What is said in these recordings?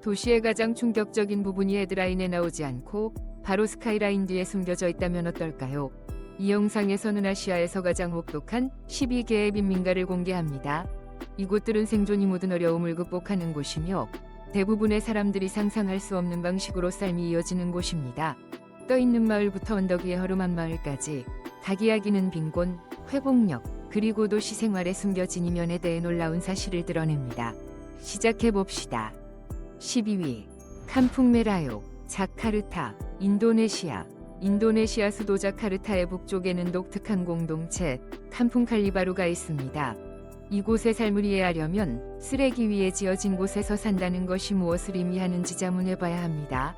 도시의 가장 충격적인 부분이 헤드라인에 나오지 않고 바로 스카이라인 뒤에 숨겨져 있다면 어떨까요? 이 영상에서는 아시아에서 가장 혹독한 12개의 빈민가를 공개합니다. 이곳들은 생존이 모든 어려움을 극복하는 곳이며 대부분의 사람들이 상상할 수 없는 방식으로 삶이 이어지는 곳입니다. 떠있는 마을부터 언덕 위의 허름한 마을까지 각 이야기는 빈곤, 회복력, 그리고 도시 생활에 숨겨진 이면에 대해 놀라운 사실을 드러냅니다. 시작해봅시다. 12위 캄풍메라요, 자카르타, 인도네시아. 인도네시아 수도 자카르타의 북쪽에는 독특한 공동체 캄풍칼리바루가 있습니다. 이곳의 삶을 이해하려면 쓰레기 위에 지어진 곳에서 산다는 것이 무엇을 의미하는지 자문해봐야 합니다.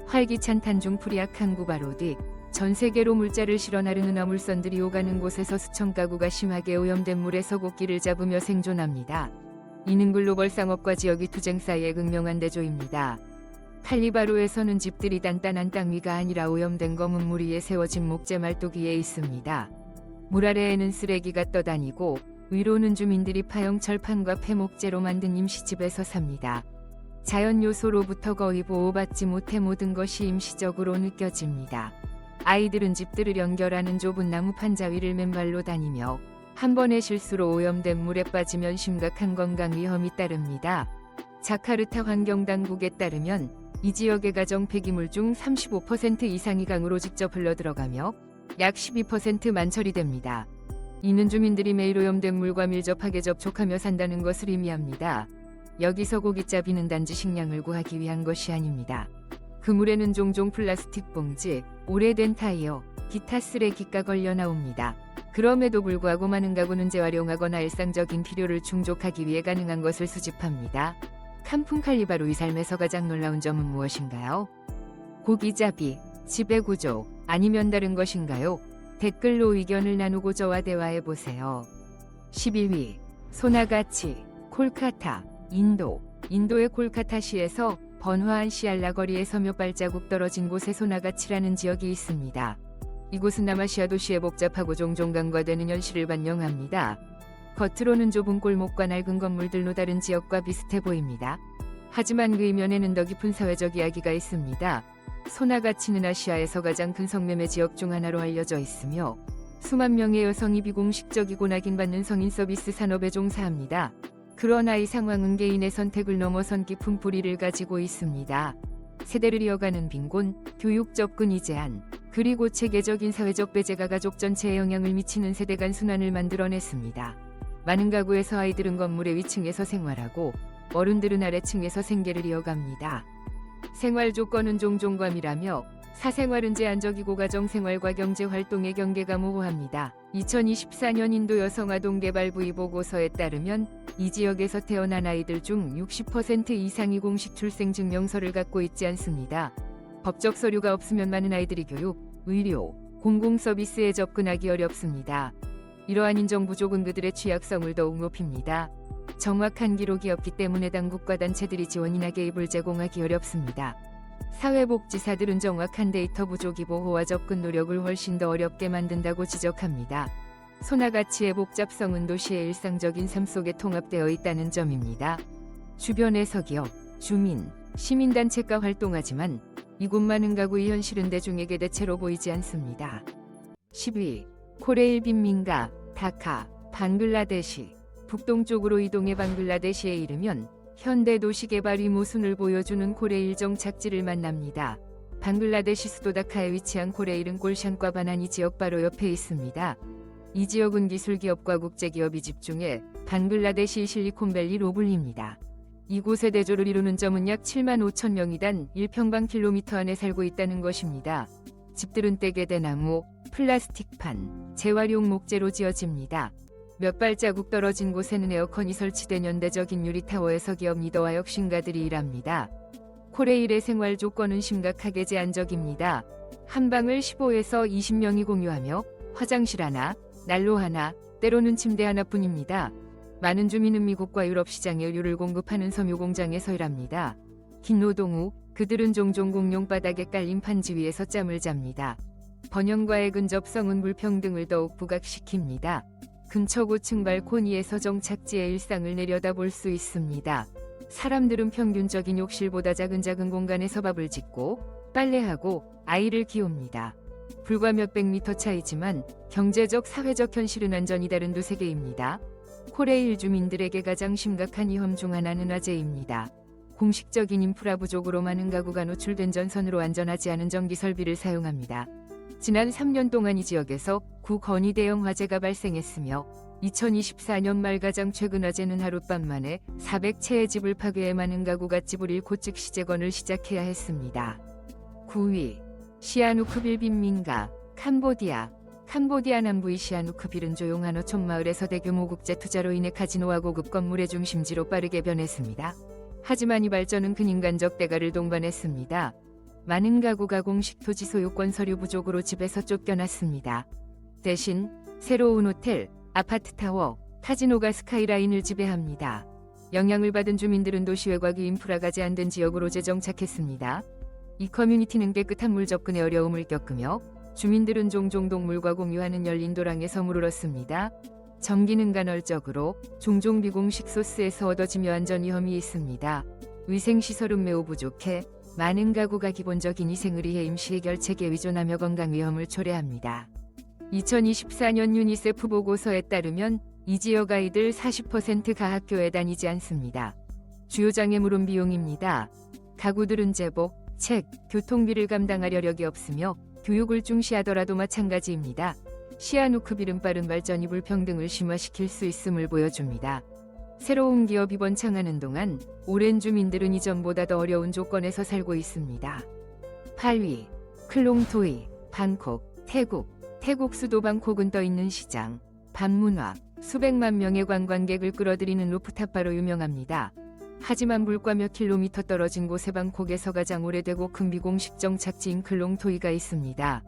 활기찬 탄중풀이 약한 구바로 뒤 전 세계로 물자를 실어 나르는 화물선들이 오가는 곳에서 수천 가구가 심하게 오염된 물에서 곡기를 잡으며 생존합니다. 이는 글로벌 상업과 지역의 투쟁 사이의 극명한 대조입니다. 칼리바루에서는 집들이 단단한 땅 위가 아니라 오염된 검은 물 위에 세워진 목재 말뚝 위에 있습니다. 물 아래에는 쓰레기가 떠다니고 위로는 주민들이 파형 철판과 폐목재로 만든 임시집에서 삽니다. 자연 요소로부터 거의 보호받지 못해 모든 것이 임시적으로 느껴집니다. 아이들은 집들을 연결하는 좁은 나무 판자 위를 맨발로 다니며 한 번의 실수로 오염된 물에 빠지면 심각한 건강 위험이 따릅니다. 자카르타 환경당국에 따르면 이 지역의 가정 폐기물 중 35% 이상이 강으로 직접 흘러들어가며 약 12%만 처리됩니다. 이는 주민들이 매일 오염된 물과 밀접하게 접촉하며 산다는 것을 의미합니다. 여기서 고깃잡이는 단지 식량을 구하기 위한 것이 아닙니다. 그 물에는 종종 플라스틱 봉지, 오래된 타이어, 기타 쓰레기가 걸려 나옵니다. 그럼에도 불구하고 많은 가구는 재활용하거나 일상적인 필요를 충족하기 위해 가능한 것을 수집합니다. 캄풍칼리바루의 삶에서 가장 놀라운 점은 무엇인가요? 고깃잡이, 지배 구조, 아니면 다른 것인가요? 댓글로 의견을 나누고 저와 대화해보세요. 11위 소나가치, 콜카타, 인도. 인도의 콜카타시에서 번화한 시알라 거리에서 몇 발자국 떨어진 곳에 소나가치라는 지역이 있습니다. 이곳은 남아시아 도시의 복잡하고 종종 간과되는 현실을 반영합니다. 겉으로는 좁은 골목과 낡은 건물들로 다른 지역과 비슷해 보입니다. 하지만 그 이면에는 더 깊은 사회적 이야기가 있습니다. 소나가치는 아시아에서 가장 큰 성매매 지역 중 하나로 알려져 있으며 수만 명의 여성이 비공식적이고 낙인받는 성인 서비스 산업에 종사합니다. 그러나 이 상황은 개인의 선택을 넘어선 깊은 뿌리를 가지고 있습니다. 세대를 이어가는 빈곤, 교육 접근의 제한, 그리고 체계적인 사회적 배제가 가족 전체에 영향을 미치는 세대 간 순환을 만들어냈습니다. 많은 가구에서 아이들은 건물의 위층에서 생활하고 어른들은 아래층에서 생계를 이어갑니다. 생활 조건은 종종 과밀하며 사생활은 제한적이고 가정생활과 경제활동의 경계가 모호합니다. 2024년 인도 여성아동개발부의 보고서에 따르면 이 지역에서 태어난 아이들 중 60% 이상이 공식 출생증명서를 갖고 있지 않습니다. 법적 서류가 없으면 많은 아이들이 교육, 의료, 공공서비스에 접근하기 어렵습니다. 이러한 인정 부족은 그들의 취약성을 더욱 높입니다. 정확한 기록이 없기 때문에 당국과 단체들이 지원이나 개입을 제공하기 어렵습니다. 사회복지사들은 정확한 데이터 부족이 보호와 접근 노력을 훨씬 더 어렵게 만든다고 지적합니다. 소나가치의 복잡성은 도시의 일상적인 삶 속에 통합되어 있다는 점입니다. 주변에서 기업, 주민, 시민단체가 활동하지만 이곳 많은 가구의 현실은 대중에게 대체로 보이지 않습니다. 10위 코레일 빈민가, 다카, 방글라데시. 북동쪽으로 이동해 방글라데시에 이르면 현대 도시개발의 모순을 보여주는 코레일 정착지를 만납니다. 방글라데시 수도 다카에 위치한 코레일은 골샨과 바나니 지역 바로 옆에 있습니다. 이 지역은 기술기업과 국제기업이 집중해 방글라데시 실리콘밸리로 불립니다. 이곳의 대조를 이루는 점은 약 7만 5천 명이 단 1평방킬로미터 안에 살고 있다는 것입니다. 집들은 떼게 된 나무, 플라스틱판, 재활용 목재로 지어집니다. 몇 발자국 떨어진 곳에는 에어컨이 설치된 현대적인 유리타워에서 기업 리더와 혁신가들이 일합니다. 코레일의 생활 조건은 심각하게 제한적입니다. 한 방을 15에서 20명이 공유하며 화장실 하나, 난로 하나, 때로는 침대 하나뿐입니다. 많은 주민은 미국과 유럽 시장에 의류를 공급하는 섬유 공장에서 일합니다. 긴 노동 후 그들은 종종 공용 바닥에 깔린 판지 위에서 짬을 잡니다. 번영과의 근접성은 불평등을 더욱 부각시킵니다. 근처 고층 발코니에서 정착지의 일상을 내려다볼 수 있습니다. 사람들은 평균적인 욕실보다 작은 공간에서 밥을 짓고 빨래하고 아이를 키웁니다. 불과 몇백 미터 차이지만 경제적, 사회적 현실은 완전히 다른 두 세계입니다. 코레일 주민들에게 가장 심각한 위험 중 하나는 화재입니다. 공식적인 인프라 부족으로 많은 가구가 노출된 전선으로 안전하지 않은 전기 설비를 사용합니다. 지난 3년 동안 이 지역에서 9건의 대형 화재가 발생했으며 2024년 말 가장 최근 화재는 하룻밤 만에 400채의 집을 파괴해 많은 가구가 집을 잃고 즉시 재건을 시작해야 했습니다. 9위 시아누크빌 빈민가 캄보디아 남부의 시아누크빌은 조용한 어촌 마을에서 대규모 국제 투자로 인해 카지노와 고급 건물의 중심지로 빠르게 변했습니다. 하지만 이 발전은 큰 인간적 대가를 동반했습니다. 많은 가구가 공식 토지 소유권 서류 부족으로 집에서 쫓겨났습니다. 대신 새로운 호텔, 아파트 타워, 카지노가 스카이라인을 지배합니다. 영향을 받은 주민들은 도시 외곽의 인프라가 제한된 지역으로 재정착했습니다. 이 커뮤니티는 깨끗한 물 접근에 어려움을 겪으며 주민들은 종종 동물과 공유하는 열린 도랑에서 물을 얻습니다. 전기는 간헐적으로 종종 비공식 소스에서 얻어지며 안전 위험이 있습니다. 위생시설은 매우 부족해 많은 가구가 기본적인 위생을 위해 임시 해결책에 의존하며 건강 위험을 초래합니다. 2024년 유니세프 보고서에 따르면 이 지역 아이들 40%가 학교에 다니지 않습니다. 주요 장애물은 비용입니다. 가구들은 제복, 책, 교통비를 감당할 여력이 없으며 교육을 중시하더라도 마찬가지입니다. 시아누크빌은 빠른 발전이 불평등을 심화시킬 수 있음을 보여줍니다. 새로운 기업이 번창하는 동안 오랜 주민들은 이전보다 더 어려운 조건에서 살고 있습니다. 8위 클롱토이 방콕 태국 수도 방콕은 떠있는 시장, 밤문화, 수백만 명의 관광객을 끌어들이는 루프탑바로 유명합니다. 하지만 물가 몇 킬로미터 떨어진 곳에 방콕에서 가장 오래되고 큰 비공식 정착지인 클롱토이가 있습니다.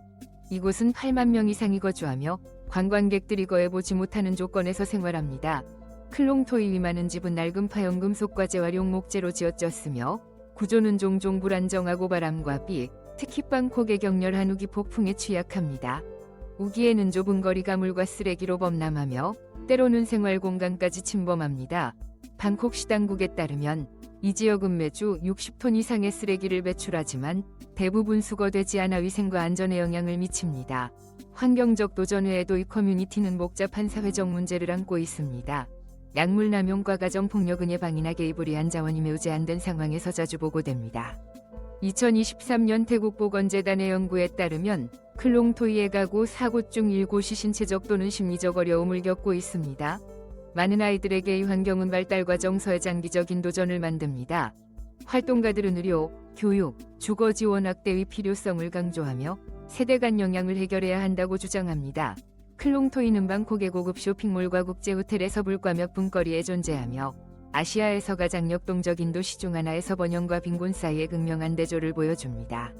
이곳은 8만 명 이상이 거주하며 관광객들이 거해보지 못하는 조건에서 생활합니다. 클롱토이 위 많은 집은 낡은 파형 금속과 재활용 목재로 지어졌으며 구조는 종종 불안정하고 바람과 비, 특히 방콕의 격렬한 우기 폭풍에 취약합니다. 우기에는 좁은 거리가 물과 쓰레기로 범람하며 때로는 생활 공간까지 침범합니다. 방콕시 당국에 따르면 이 지역은 매주 60톤 이상의 쓰레기를 배출하지만 대부분 수거되지 않아 위생과 안전에 영향을 미칩니다. 환경적 도전 외에도 이 커뮤니티는 복잡한 사회적 문제를 안고 있습니다. 약물 남용과 가정폭력은 예방이나 개입을 위한 자원이 매우 제한된 상황에서 자주 보고됩니다. 2023년 태국보건재단의 연구에 따르면 클롱토이의 가구 4곳 중 7곳이 신체적 또는 심리적 어려움을 겪고 있습니다. 많은 아이들에게 이 환경은 발달 과정 서의 장기적인 도전을 만듭니다. 활동가들은 의료, 교육, 주거 지원 확대의 필요성을 강조하며 세대 간 영향을 해결해야 한다고 주장합니다. 클롱토이는 방콕의 고급 쇼핑몰과 국제 호텔에서 불과 몇 분 거리에 존재하며 아시아에서 가장 역동적인 도시 중 하나에서 번영과 빈곤 사이의 극명한 대조를 보여줍니다.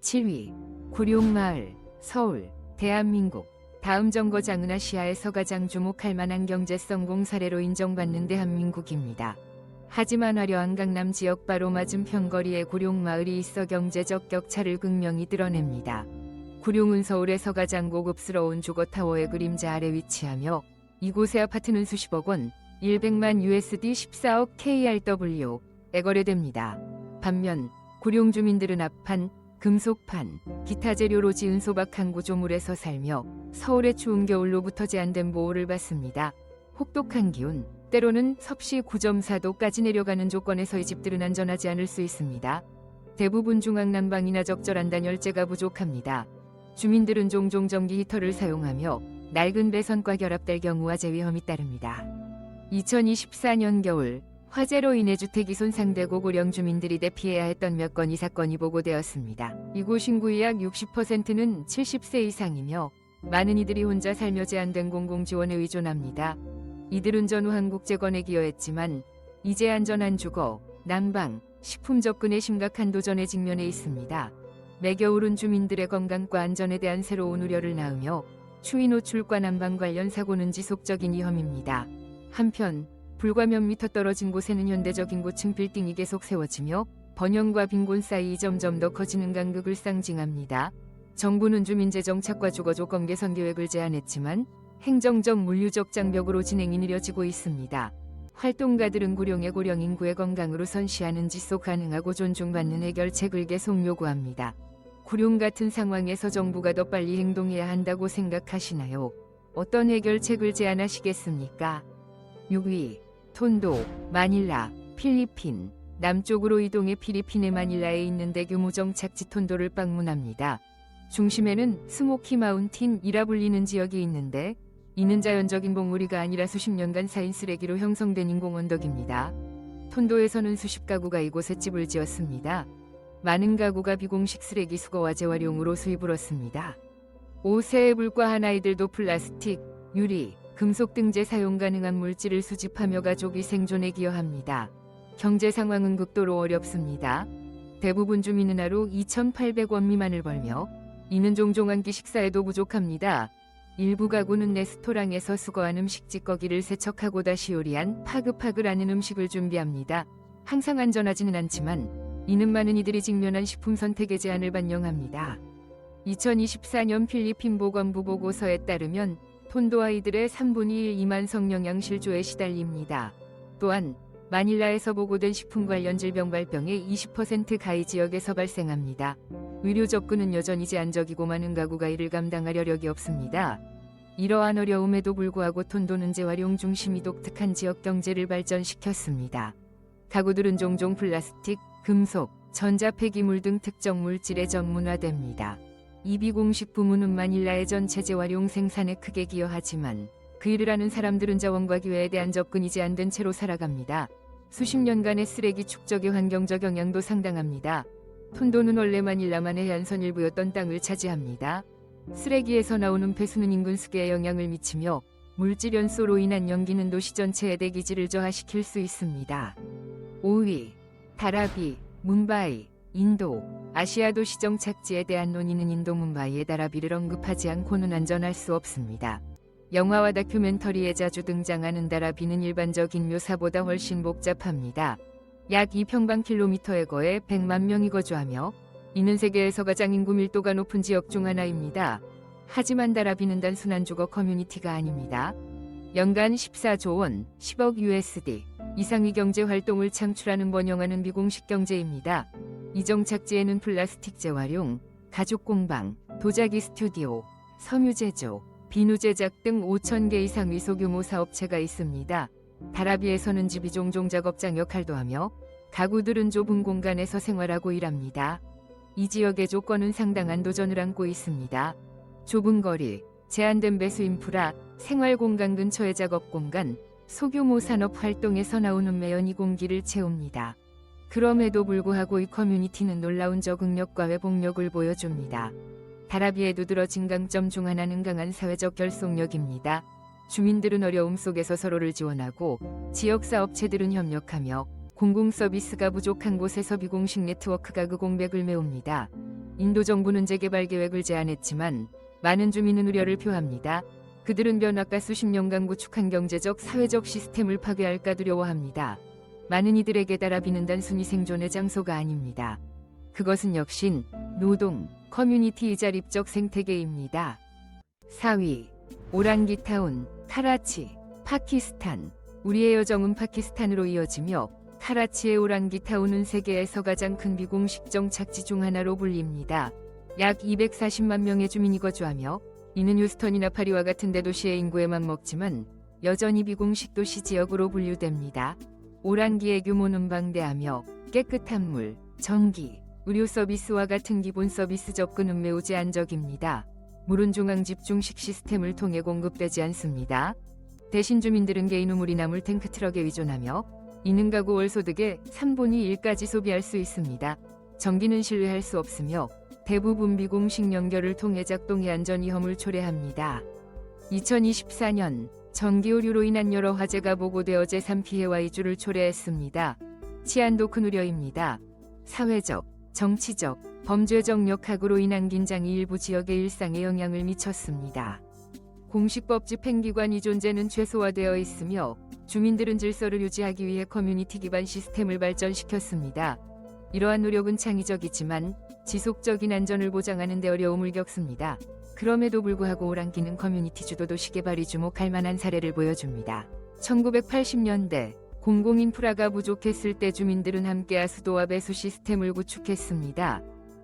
7위 구룡마을, 서울, 대한민국. 다음 정거장은 아시아에서 가장 주목할 만한 경제성공 사례로 인정받는 대한민국입니다. 하지만 화려한 강남 지역 바로 맞은편 거리에 구룡마을이 있어 경제적 격차를 극명히 드러냅니다. 구룡은 서울에서 가장 고급스러운 주거타워의 그림자 아래 위치하며 이곳의 아파트는 수십억 원, 100만 USD 14억 KRW에 거래됩니다. 반면 구룡 주민들은 합판, 금속판, 기타 재료로 지은 소박한 구조물에서 살며 서울의 추운 겨울로부터 제한된 보호를 받습니다. 혹독한 기온, 때로는 섭씨 9.4도까지 내려가는 조건에서 이 집들은 안전하지 않을 수 있습니다. 대부분 중앙난방이나 적절한 단열재가 부족합니다. 주민들은 종종 전기 히터를 사용하며 낡은 배선과 결합될 경우 화재 위험이 따릅니다. 2024년 겨울 화재로 인해 주택이 손상되고 고령 주민들이 대피해야 했던 몇 건의 사건이 보고되었습니다. 이곳 인구의 약 60%는 70세 이상이며 많은 이들이 혼자 살며 제한된 공공지원에 의존합니다. 이들은 전후 한국 재건에 기여했지만 이제 안전한 주거, 난방, 식품 접근에 심각한 도전에 직면해 있습니다. 매겨울은 주민들의 건강과 안전에 대한 새로운 우려를 낳으며 추위 노출과 난방 관련 사고는 지속적인 위험입니다. 한편 불과 몇 미터 떨어진 곳에는 현대적인 고층 빌딩이 계속 세워지며 번영과 빈곤 사이 점점 더 커지는 간극을 상징합니다. 정부는 주민재정착과 주거조건 개선 계획을 제안했지만 행정적 물류적 장벽으로 진행이 느려지고 있습니다. 활동가들은 고령의 고령 인구의 건강으로 선시하는 지속 가능하고 존중받는 해결책을 계속 요구합니다. 고령 같은 상황에서 정부가 더 빨리 행동해야 한다고 생각하시나요? 어떤 해결책을 제안하시겠습니까? 6위, 톤도, 마닐라, 필리핀. 남쪽으로 이동해 필리핀의 마닐라에 있는 대규모 정착지 톤도를 방문합니다. 중심에는 스모키 마운틴이라 불리는 지역이 있는데 이는 자연적인 봉우리가 아니라 수십 년간 쌓인 쓰레기로 형성된 인공 언덕입니다. 톤도에서는 수십 가구가 이곳에 집을 지었습니다. 많은 가구가 비공식 쓰레기 수거와 재활용으로 수입을 얻습니다. 5세의 불과한 아이들도 플라스틱, 유리, 금속 등 재사용 가능한 물질을 수집하며 가족이 생존에 기여합니다. 경제 상황은 극도로 어렵습니다. 대부분 주민은 하루 2,800원 미만을 벌며 이는 종종 한 끼 식사에도 부족합니다. 일부 가구는 레스토랑에서 수거한 음식 찌꺼기를 세척하고 다시 요리한 파글파글하는 음식을 준비합니다. 항상 안전하지는 않지만 이는 많은 이들이 직면한 식품 선택의 제한을 반영합니다. 2024년 필리핀 보건부 보고서에 따르면 톤도 아이들의 3분의 1 이만 성영양실조에 시달립니다. 또한 마닐라에서 보고된 식품 관련 질병 발병의 20% 가히 지역에서 발생합니다. 의료 접근은 여전히 제한적이고 많은 가구가 이를 감당할 여력이 없습니다. 이러한 어려움에도 불구하고 톤도는 재활용 중심이 독특한 지역 경제를 발전시켰습니다. 가구들은 종종 플라스틱, 금속, 전자폐기물 등 특정 물질에 전문화됩니다. 이 비공식 부문은 마닐라의 전체 재활용 생산에 크게 기여하지만 그 일을 하는 사람들은 자원과 기회에 대한 접근이 제한된 채로 살아갑니다. 수십 년간의 쓰레기 축적의 환경적 영향도 상당합니다. 톤도는 원래 마닐라만의 해안선 일부였던 땅을 차지합니다. 쓰레기에서 나오는 폐수는 인근 수계에 영향을 미치며 물질 연소로 인한 연기는 도시 전체의 대기질을 저하시킬 수 있습니다. 5위, 다라비, 뭄바이, 인도. 아시아 도시 정착지에 대한 논의는 인도 뭄바이의 다라비를 언급하지 않고는 안전할 수 없습니다. 영화와 다큐멘터리에 자주 등장하는 다라비는 일반적인 묘사보다 훨씬 복잡합니다. 약 2평방킬로미터에 거해 100만 명이 거주하며 이는 세계에서 가장 인구 밀도가 높은 지역 중 하나입니다. 하지만 다라비는 단순한 주거 커뮤니티가 아닙니다. 연간 14조 원, 10억 USD 이상의 경제 활동을 창출하는 번영하는 비공식 경제입니다. 이 정착지에는 플라스틱 재활용, 가죽 공방, 도자기 스튜디오, 섬유 제조, 비누 제작 등 5,000개 이상의 소규모 사업체가 있습니다. 다라비에서는 집이 종종 작업장 역할도 하며 가구들은 좁은 공간에서 생활하고 일합니다. 이 지역의 조건은 상당한 도전을 안고 있습니다. 좁은 거리, 제한된 배수 인프라, 생활 공간 근처의 작업 공간, 소규모 산업 활동에서 나오는 매연이 공기를 채웁니다. 그럼에도 불구하고 이 커뮤니티는 놀라운 적응력과 회복력을 보여줍니다. 다라비의 두드러진 강점 중 하나는 강한 사회적 결속력입니다. 주민들은 어려움 속에서 서로를 지원하고 지역 사업체들은 협력하며 공공 서비스가 부족한 곳에서 비공식 네트워크가 그 공백을 메웁니다. 인도 정부는 재개발 계획을 제안했지만 많은 주민은 우려를 표합니다. 그들은 변화가 수십 년간 구축한 경제적, 사회적 시스템을 파괴할까 두려워합니다. 많은 이들에게 다라비는 단순히 생존의 장소가 아닙니다. 그것은 역시 노동, 커뮤니티이자 립적 생태계입니다. 4위, 오랑기타운, 카라치, 파키스탄. 우리의 여정은 파키스탄으로 이어지며 카라치의 오랑기타운은 세계에서 가장 큰 비공식 정착지 중 하나로 불립니다. 약 240만 명의 주민이 거주하며 이는 휴스턴이나 파리와 같은 대도시의 인구에 맞먹지만 여전히 비공식 도시 지역으로 분류됩니다. 오랑기의 규모는 방대하며 깨끗한 물, 전기, 의료 서비스와 같은 기본 서비스 접근은 매우 제한적입니다. 물은 중앙 집중식 시스템을 통해 공급되지 않습니다. 대신 주민들은 개인 우물이나 물탱크 트럭에 의존하며 이는 가구 월 소득의 3분의 1까지 소비할 수 있습니다. 전기는 신뢰할 수 없으며 대부분 비공식 연결을 통해 작동해 안전 위험을 초래합니다. 2024년 전기 오류로 인한 여러 화재가 보고되어 재산 피해와 이주를 초래했습니다. 치안도 큰 우려입니다. 사회적, 정치적, 범죄적 역학으로 인한 긴장이 일부 지역의 일상에 영향을 미쳤습니다. 공식법 집행기관이 존재는 최소화되어 있으며 주민들은 질서를 유지하기 위해 커뮤니티 기반 시스템을 발전시켰습니다. 이러한 노력은 창의적이지만 지속적인 안전을 보장하는 데 어려움을 겪습니다. 그럼에도 불구하고 오랑기는 커뮤니티 주도 도시 개발이 주목할 만한 사례를 보여줍니다. 1980년대 공공인프라가 부족했을 때 주민들은 함께 하수도와 배수 시스템을 구축했습니다.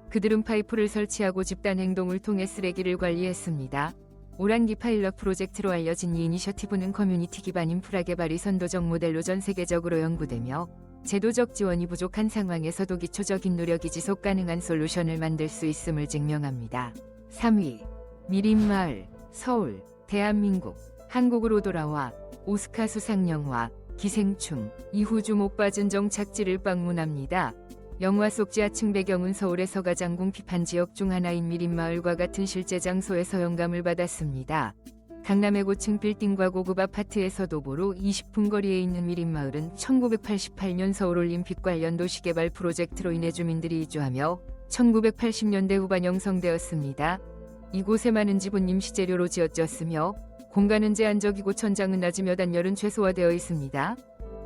그들은 파이프를 설치하고 집단 행동을 통해 쓰레기를 관리했습니다. 오란기 파일럿 프로젝트로 알려진 이 이니셔티브는 커뮤니티 기반 인프라 개발이 선도적 모델로 전 세계적으로 연구되며 제도적 지원이 부족한 상황에서도 기초적인 노력이 지속 가능한 솔루션을 만들 수 있음을 증명합니다. 3위 미림마을 서울 대한민국 한국으로 돌아와 오스카 수상영화 기생충 이후 주목 받은 정착지를 방문합니다. 영화 속 지하층 배경은 서울에서 가장 궁핍한 지역 중 하나인 미림마을과 같은 실제 장소에서 영감을 받았습니다. 강남의 고층 빌딩과 고급 아파트에서 도보로 20분 거리에 있는 미림마을은 1988년 서울올림픽 관련 도시개발 프로젝트로 인해 주민들이 이주하며 1980년대 후반 형성되었습니다. 이곳에 많은 집은 임시재료로 지어졌으며 공간은 제한적이고 천장은 낮으며 단열은 최소화되어 있습니다.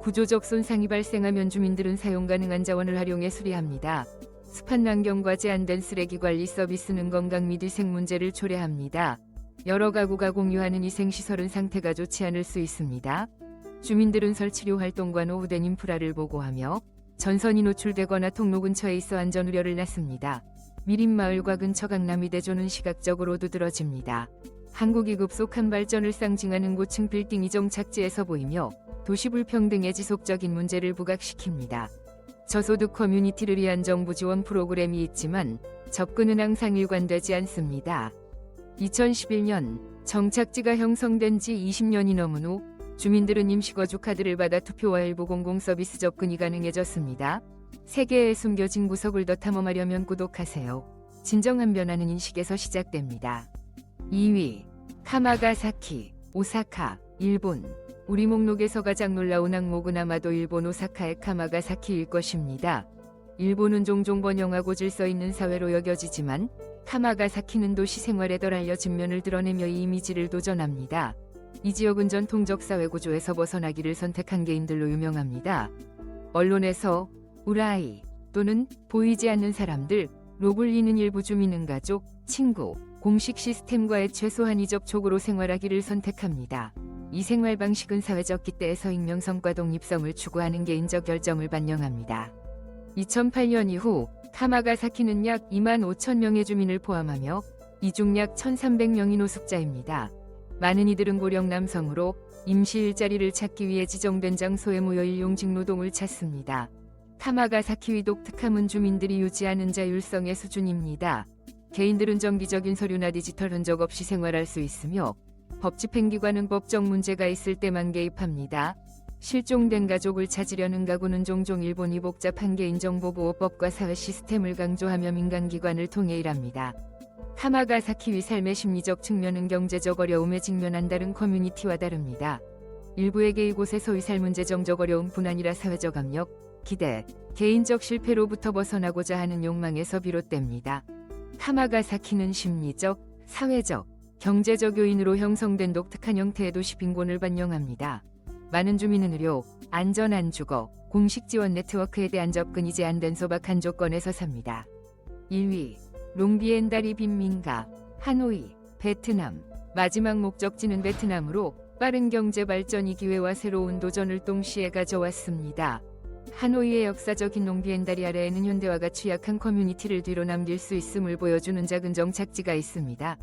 구조적 손상이 발생하면 주민들은 사용 가능한 자원을 활용해 수리합니다. 습한 환경과 제한된 쓰레기 관리 서비스는 건강 및 위생 문제를 초래합니다. 여러 가구가 공유하는 위생시설은 상태가 좋지 않을 수 있습니다. 주민들은 설치료 활동과 노후된 인프라를 보고하며 전선이 노출되거나 통로 근처에 있어 안전 우려를 낳습니다. 미림마을과 근처 강남이대조는 시각적으로 두드러집니다. 한국이 급속한 발전을 상징하는 고층 빌딩이 정착지에서 보이며 도시 불평등의 지속적인 문제를 부각시킵니다. 저소득 커뮤니티를 위한 정부 지원 프로그램이 있지만 접근은 항상 일관되지 않습니다. 2011년 정착지가 형성된 지 20년이 넘은 후 주민들은 임시거주 카드를 받아 투표와 일부 공공서비스 접근이 가능해졌습니다. 세계에 숨겨진 구석을 더 탐험하려면 구독하세요. 진정한 변화는 인식에서 시작됩니다. 2위 카마가사키 오사카 일본 우리 목록에서 가장 놀라운 항목은 아마도 일본 오사카의 카마가사키일 것입니다. 일본은 종종 번영하고 질서 있는 사회로 여겨지지만 카마가사키는 도시 생활에 덜 알려진 면을 드러내며 이 이미지를 도전합니다. 이 지역은 전통적 사회 구조에서 벗어나기를 선택한 개인들로 유명합니다. 언론에서 우라이 또는 보이지 않는 사람들로 불리는 일부 주민은 가족, 친구, 공식 시스템과의 최소한 이접촉으로 생활하기를 선택합니다. 이 생활 방식은 사회적 기대에서 익명성과 독립성을 추구하는 개인적 결정을 반영합니다. 2008년 이후 카마가사키는 약 2만 5천 명의 주민을 포함하며 이 중 약 1,300명이 노숙자입니다. 많은 이들은 고령 남성으로 임시 일자리를 찾기 위해 지정된 장소에 모여 일용직 노동을 찾습니다. 카마가사키의 독특함은 주민들이 유지하는 자율성의 수준입니다. 개인들은 정기적인 서류나 디지털 흔적 없이 생활할 수 있으며 법 집행기관은 법적 문제가 있을 때만 개입합니다. 실종된 가족을 찾으려는 가구는 종종 일본이 복잡한 개인정보보호법과 사회 시스템을 강조하며 민간기관을 통해 일합니다. 카마가사키의 삶의 심리적 측면은 경제적 어려움에 직면한 다른 커뮤니티와 다릅니다. 일부에게 이곳에서의 삶은 재정적 어려움뿐 아니라 사회적 압력, 기대, 개인적 실패로부터 벗어나고자 하는 욕망에서 비롯됩니다. 카마가사키는 심리적, 사회적, 경제적 요인으로 형성된 독특한 형태의 도시 빈곤을 반영합니다. 많은 주민은 의료, 안전 주거, 공식 지원 네트워크에 대한 접근이 제한된 소박한 조건에서 삽니다. 1위 롱비엔다리 빈민가 하노이 베트남 마지막 목적지는 베트남으로 빠른 경제 발전이 기회와 새로운 도전을 동시에 가져왔습니다. 하노이의 역사적인 롱비엔다리 아래에는 현대화가 취약한 커뮤니티를 뒤로 남길 수 있음을 보여주는 작은 정착지가 있습니다.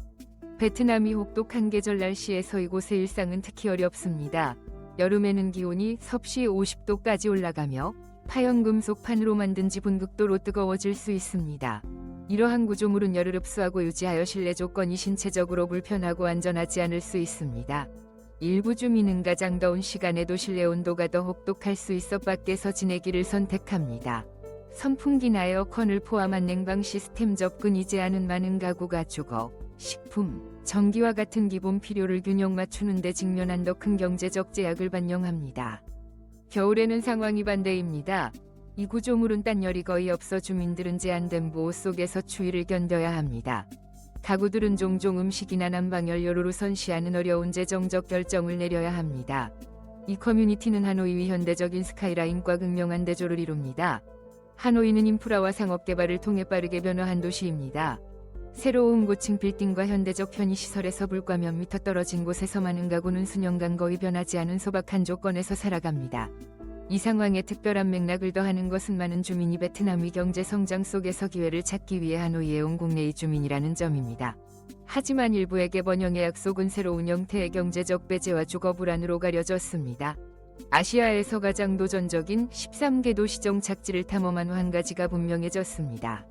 베트남이 혹독한 계절 날씨에서 이곳의 일상은 특히 어렵습니다. 여름에는 기온이 섭씨 50도까지 올라가며 파연금속판으로 만든 집은 극도로 뜨거워질 수 있습니다. 이러한 구조물은 열을 흡수하고 유지하여 실내 조건이 신체적으로 불편하고 안전하지 않을 수 있습니다. 일부 주민은 가장 더운 시간에도 실내 온도가 더 혹독할 수 있어 밖에서 지내기를 선택합니다. 선풍기나 에어컨을 포함한 냉방 시스템 접근이 제한은 많은 가구가 주거, 식품, 전기와 같은 기본 필요를 균형 맞추는 데 직면한 더 큰 경제적 제약을 반영합니다. 겨울에는 상황이 반대입니다. 이 구조물은 딴열이 거의 없어 주민들은 제한된 보호 속에서 추위를 견뎌야 합니다. 가구들은 종종 음식이나 난방연료로 선시하는 어려운 재정적 결정을 내려야 합니다. 이 커뮤니티는 하노이의 현대적인 스카이라인과 극명한 대조를 이룹니다. 하노이는 인프라와 상업개발을 통해 빠르게 변화한 도시입니다. 새로운 고층 빌딩과 현대적 편의시설에서 불과 몇 미터 떨어진 곳에서 많은 가구는 수년간 거의 변하지 않은 소박한 조건에서 살아갑니다. 이 상황에 특별한 맥락을 더하는 것은 많은 주민이 베트남의 경제 성장 속에서 기회를 찾기 위해 하노이에 온 국내의 주민이라는 점입니다. 하지만 일부에게 번영의 약속은 새로운 형태의 경제적 배제와 주거 불안으로 가려졌습니다. 아시아에서 가장 도전적인 13개 도시 정착지를 탐험한 후 한 가지가 분명해졌습니다.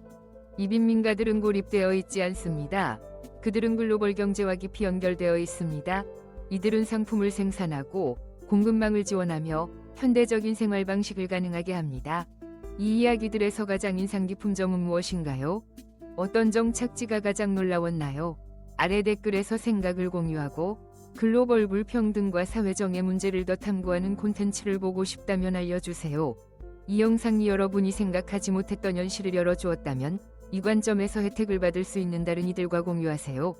이 빈민가들은 고립되어 있지 않습니다. 그들은 글로벌 경제와 깊이 연결되어 있습니다. 이들은 상품을 생산하고 공급망을 지원하며 현대적인 생활 방식을 가능하게 합니다. 이 이야기들에서 가장 인상 깊은 점은 무엇인가요? 어떤 정착지가 가장 놀라웠나요? 아래 댓글에서 생각을 공유하고 글로벌 불평등과 사회정의 문제를 더 탐구하는 콘텐츠를 보고 싶다면 알려주세요. 이 영상이 여러분이 생각하지 못했던 현실을 열어주었다면 이 관점에서 혜택을 받을 수 있는 다른 이들과 공유하세요.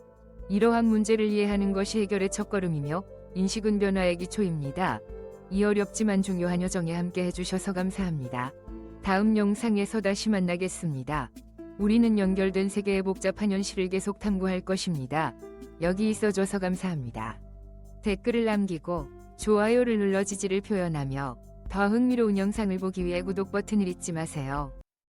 이러한 문제를 이해하는 것이 해결의 첫걸음이며 인식은 변화의 기초입니다. 이 어렵지만 중요한 여정에 함께 해주셔서 감사합니다. 다음 영상에서 다시 만나겠습니다. 우리는 연결된 세계의 복잡한 현실을 계속 탐구할 것입니다. 여기 있어줘서 감사합니다. 댓글을 남기고 좋아요를 눌러 지지를 표현하며 더 흥미로운 영상을 보기 위해 구독 버튼을 잊지 마세요.